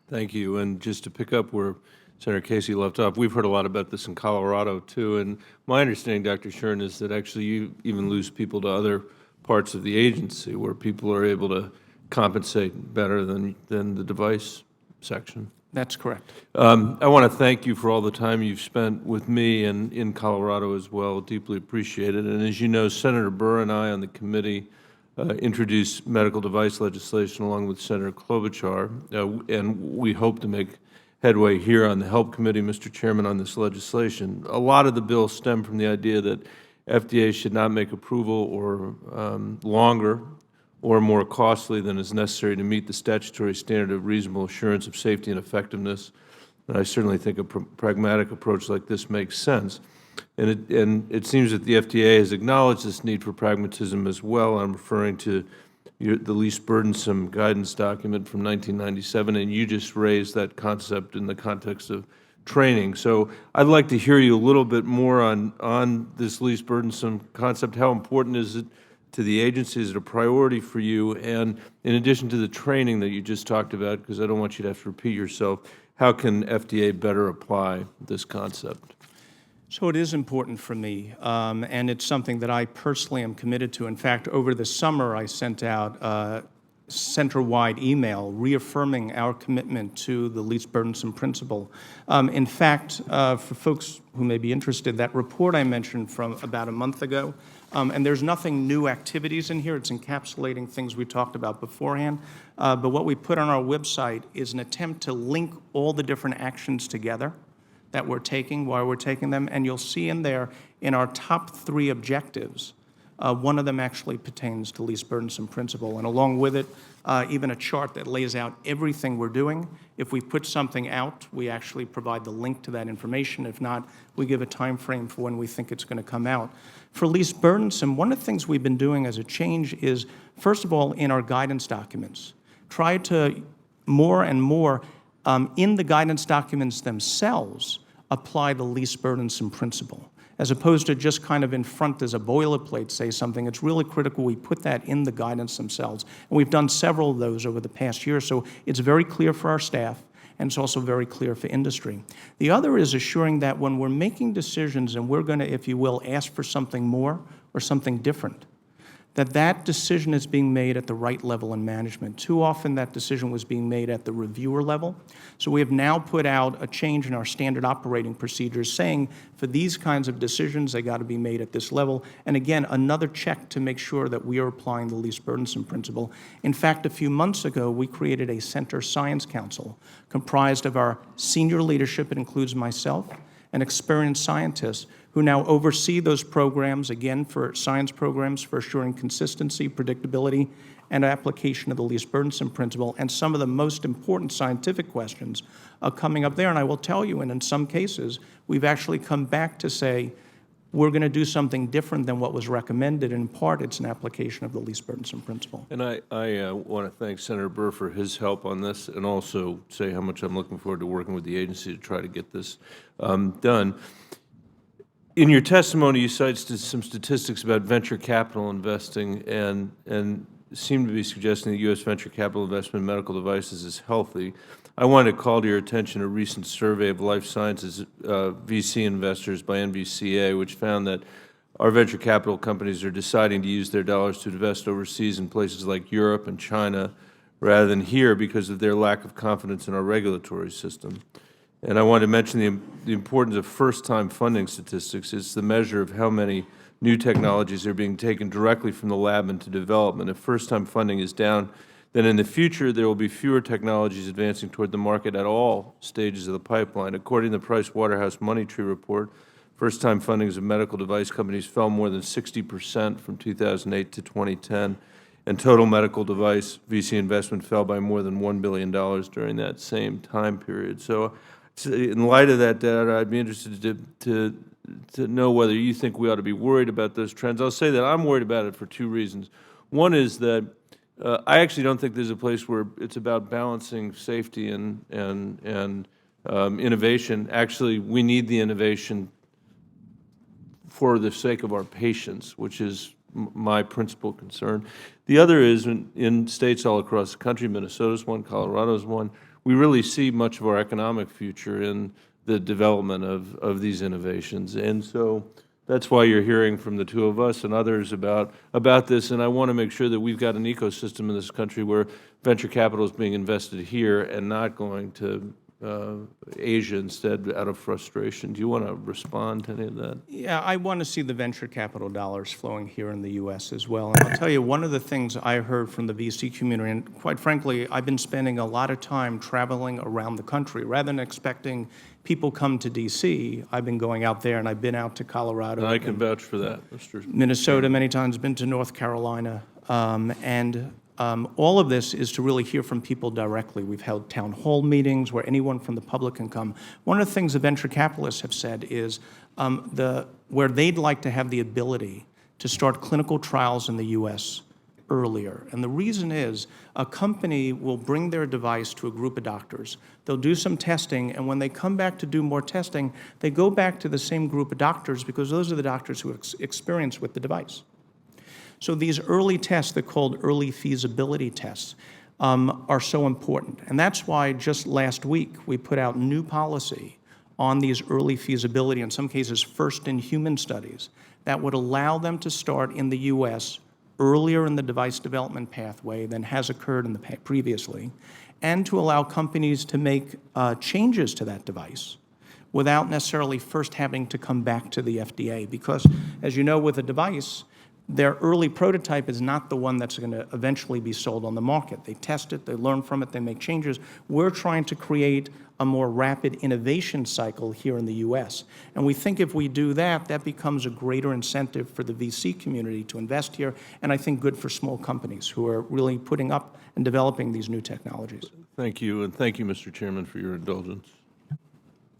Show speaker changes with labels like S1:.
S1: Thank you. And just to pick up where Senator Casey left off, we've heard a lot about this in Colorado, too. And my understanding, Dr. Shern, is that actually you even lose people to other parts of the agency where people are able to compensate better than the device section.
S2: That's correct.
S1: I want to thank you for all the time you've spent with me and in Colorado as well. Deeply appreciated. And as you know, Senator Burr and I on the committee introduced medical device legislation along with Senator Klobuchar, and we hope to make headway here on the Help Committee, Mr. Chairman, on this legislation. A lot of the bill stemmed from the idea that FDA should not make approval or longer or more costly than is necessary to meet the statutory standard of reasonable assurance of safety and effectiveness. And I certainly think a pragmatic approach like this makes sense. And it seems that the FDA has acknowledged this need for pragmatism as well. I'm referring to the least burdensome guidance document from 1997, and you just raised that concept in the context of training. So I'd like to hear you a little bit more on this least burdensome concept. How important is it to the agency? Is it a priority for you? And in addition to the training that you just talked about, because I don't want you to have to repeat yourself, how can FDA better apply this concept?
S2: So it is important for me, and it's something that I personally am committed to. In fact, over the summer, I sent out a center-wide email reaffirming our commitment to the least burdensome principle. In fact, for folks who may be interested, that report I mentioned from about a month ago, and there's nothing new activities in here. It's encapsulating things we talked about beforehand. But what we put on our website is an attempt to link all the different actions together that we're taking, why we're taking them, and you'll see in there, in our top 3 objectives, one of them actually pertains to least burdensome principle, and along with it, even a chart that lays out everything we're doing. If we put something out, we actually provide the link to that information. If not, we give a time frame for when we think it's going to come out. For least burdensome, one of the things we've been doing as a change is, first of all, in our guidance documents, try to more and more in the guidance documents themselves apply the least burdensome principle. As opposed to just kind of in front as a boilerplate say something, it's really critical we put that in the guidance themselves. And we've done several of those over the past year, so it's very clear for our staff, and it's also very clear for industry. The other is assuring that when we're making decisions and we're going to, if you will, ask for something more or something different, that decision is being made at the right level in management. Too often that decision was being made at the reviewer level. So we have now put out a change in our standard operating procedures saying for these kinds of decisions, they got to be made at this level. And again, another check to make sure that we are applying the least burdensome principle. In fact, a few months ago, we created a Center Science Council comprised of our senior leadership. It includes myself and experienced scientists who now oversee those programs, again, for science programs for assuring consistency, predictability, and application of the least burdensome principle. And some of the most important scientific questions are coming up there. And I will tell you, and in some cases, we've actually come back to say, we're going to do something different than what was recommended. In part, it's an application of the least burdensome principle.
S1: And I want to thank Senator Burr for his help on this, and also say how much I'm looking forward to working with the agency to try to get this done. In your testimony, you cite some statistics about venture capital investing and seem to be suggesting that U.S. venture capital investment in medical devices is healthy. I wanted to call to your attention a recent survey of life sciences VC investors by NVCA, which found that our venture capital companies are deciding to use their dollars to invest overseas in places like Europe and China rather than here because of their lack of confidence in our regulatory system. And I wanted to mention the importance of first-time funding statistics. It's the measure of how many new technologies are being taken directly from the lab into development. If first-time funding is down, then in the future there will be fewer technologies advancing toward the market at all stages of the pipeline. According to the Price Waterhouse Money Tree report, first-time fundings of medical device companies fell more than 60% from 2008 to 2010, and total medical device VC investment fell by more than $1 billion during that same time period. So in light of that data, I'd be interested to know whether you think we ought to be worried about those trends. I'll say that I'm worried about it for 2 reasons. One is that I actually don't think there's a place where it's about balancing safety and innovation. Actually, we need the innovation for the sake of our patients, which is my principal concern. The other is in states all across the country, Minnesota's one, Colorado's one, we really see much of our economic future in the development of these innovations. And so that's why you're hearing from the two of us and others about this. And I want to make sure that we've got an ecosystem in this country where venture capital is being invested here and not going to Asia instead out of frustration. Do you want to respond to any of that?
S2: Yeah, I want to see the venture capital dollars flowing here in the U.S. as well. And I'll tell you, one of the things I heard from the VC community, and quite frankly, I've been spending a lot of time traveling around the country. Rather than expecting people come to D.C., I've been going out there, and I've been out to Colorado.
S1: And I can vouch for that, Mr.
S2: Minnesota many times, been to North Carolina. All of this is to really hear from people directly. We've held town hall meetings where anyone from the public can come. One of the things the venture capitalists have said is where they'd like to have the ability to start clinical trials in the U.S. earlier. And the reason is a company will bring their device to a group of doctors. They'll do some testing, and when they come back to do more testing, they go back to the same group of doctors because those are the doctors who have experience with the device. So these early tests, they're called early feasibility tests, are so important. And that's why just last week we put out new policy on these early feasibility, in some cases first-in-human studies, that would allow them to start in the U.S. earlier in the device development pathway than has occurred in the previously, and to allow companies to make changes to that device without necessarily first having to come back to the FDA. Because, as you know, with a device, their early prototype is not the one that's going to eventually be sold on the market. They test it, they learn from it, they make changes. We're trying to create a more rapid innovation cycle here in the U.S. And we think if we do that, that becomes a greater incentive for the VC community to invest here, and I think good for small companies who are really putting up and developing these new technologies.
S1: Thank you, and thank you, Mr. Chairman, for your indulgence.